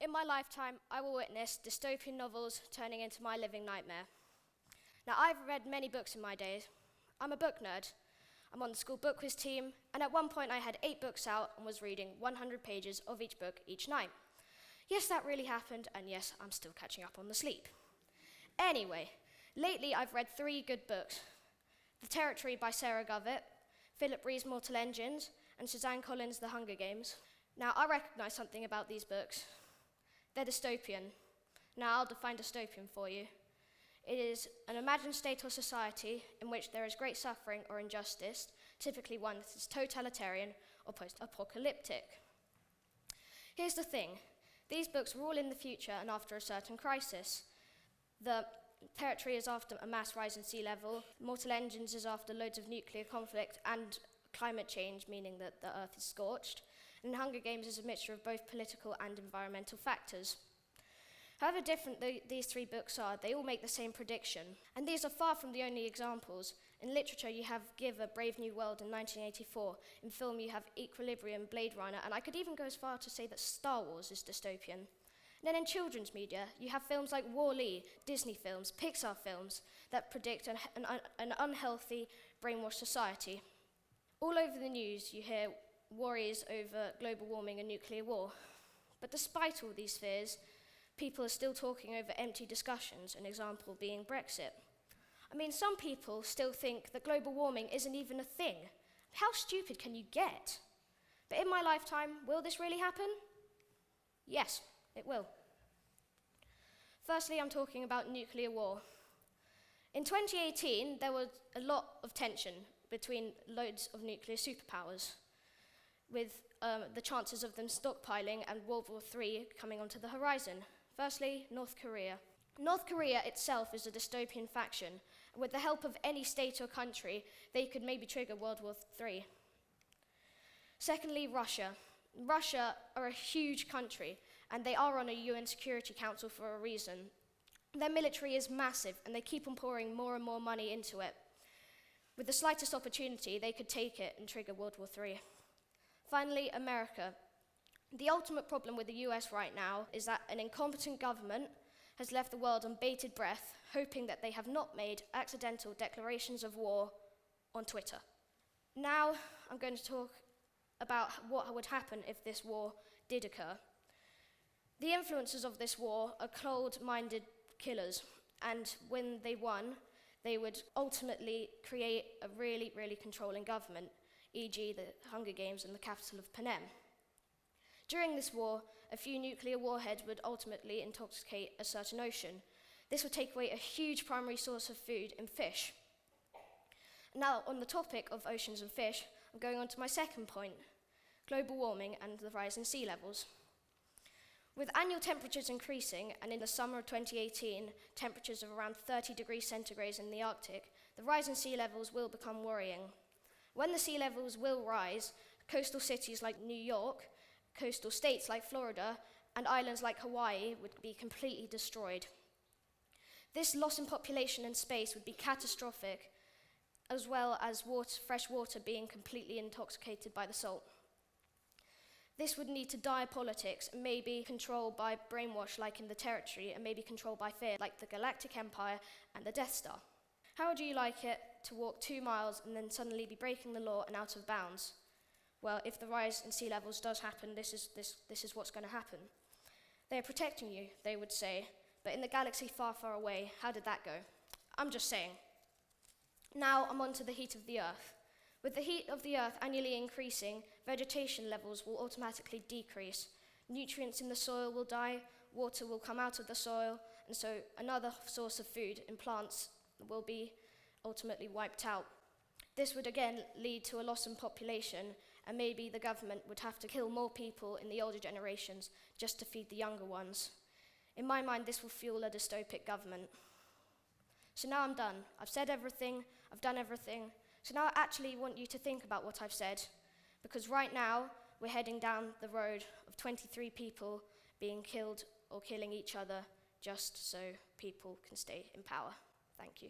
In my lifetime, I will witness dystopian novels turning into my living nightmare. Now, I've read many books in my days. I'm a book nerd. I'm on the school book quiz team, and at one point I had 8 books out and was reading 100 pages of each book each night. Yes, that really happened, and yes, I'm still catching up on the sleep. Anyway, lately I've read 3 good books. The Territory by Sarah Govett, Philip Ree's Mortal Engines, and Suzanne Collins' The Hunger Games. Now, I recognise something about these books. They're dystopian. Now, I'll define dystopian for you. It is an imagined state or society in which there is great suffering or injustice, typically one that is totalitarian or post-apocalyptic. Here's the thing. These books were all in the future and after a certain crisis. The Territory is after a mass rise in sea level. Mortal Engines is after loads of nuclear conflict and climate change, meaning that the Earth is scorched. And Hunger Games is a mixture of both political and environmental factors. However different these 3 books are, they all make the same prediction. And these are far from the only examples. In literature, you have Giver, Brave New World in 1984. In film, you have Equilibrium, Blade Runner, and I could even go as far to say that Star Wars is dystopian. And then in children's media, you have films like Wall-E, Disney films, Pixar films that predict an unhealthy, brainwashed society. All over the news, you hear worries over global warming and nuclear war. But despite all these fears, people are still talking over empty discussions, an example being Brexit. I mean, some people still think that global warming isn't even a thing. How stupid can you get? But in my lifetime, will this really happen? Yes, it will. Firstly, I'm talking about nuclear war. In 2018, there was a lot of tension between loads of nuclear superpowers, with the chances of them stockpiling and World War III coming onto the horizon. Firstly, North Korea. North Korea itself is a dystopian faction. With the help of any state or country, they could maybe trigger World War III. Secondly, Russia. Russia are a huge country, and they are on a UN Security Council for a reason. Their military is massive, and they keep on pouring more and more money into it. With the slightest opportunity, they could take it and trigger World War III. Finally, America. The ultimate problem with the US right now is that an incompetent government has left the world on bated breath, hoping that they have not made accidental declarations of war on Twitter. Now, I'm going to talk about what would happen if this war did occur. The influencers of this war are cold-minded killers, and when they won, they would ultimately create a really, really controlling government, e.g. the Hunger Games and the capital of Panem. During this war, a few nuclear warheads would ultimately intoxicate a certain ocean. This would take away a huge primary source of food in fish. Now, on the topic of oceans and fish, I'm going on to my second point, global warming and the rise in sea levels. With annual temperatures increasing, and in the summer of 2018, temperatures of around 30 degrees centigrade in the Arctic, the rise in sea levels will become worrying. When the sea levels will rise, coastal cities like New York, coastal states like Florida, and islands like Hawaii would be completely destroyed. This loss in population and space would be catastrophic, as well as fresh water being completely intoxicated by the salt. This would lead to dire politics, and maybe controlled by brainwash like in the Territory, and maybe controlled by fear like the Galactic Empire and the Death Star. How would you like it to walk 2 miles and then suddenly be breaking the law and out of bounds? Well, if the rise in sea levels does happen, this is what's going to happen. They are protecting you, they would say, but in the galaxy far, far away, how did that go? I'm just saying. Now I'm on to the heat of the Earth. With the heat of the Earth annually increasing, vegetation levels will automatically decrease. Nutrients in the soil will die, water will come out of the soil, and so another source of food in plants will be ultimately wiped out. This would again lead to a loss in population, and maybe the government would have to kill more people in the older generations just to feed the younger ones. In my mind, this will fuel a dystopic government. So now I'm done. I've said everything, I've done everything. So now I actually want you to think about what I've said, because right now we're heading down the road of 23 people being killed or killing each other just so people can stay in power. Thank you.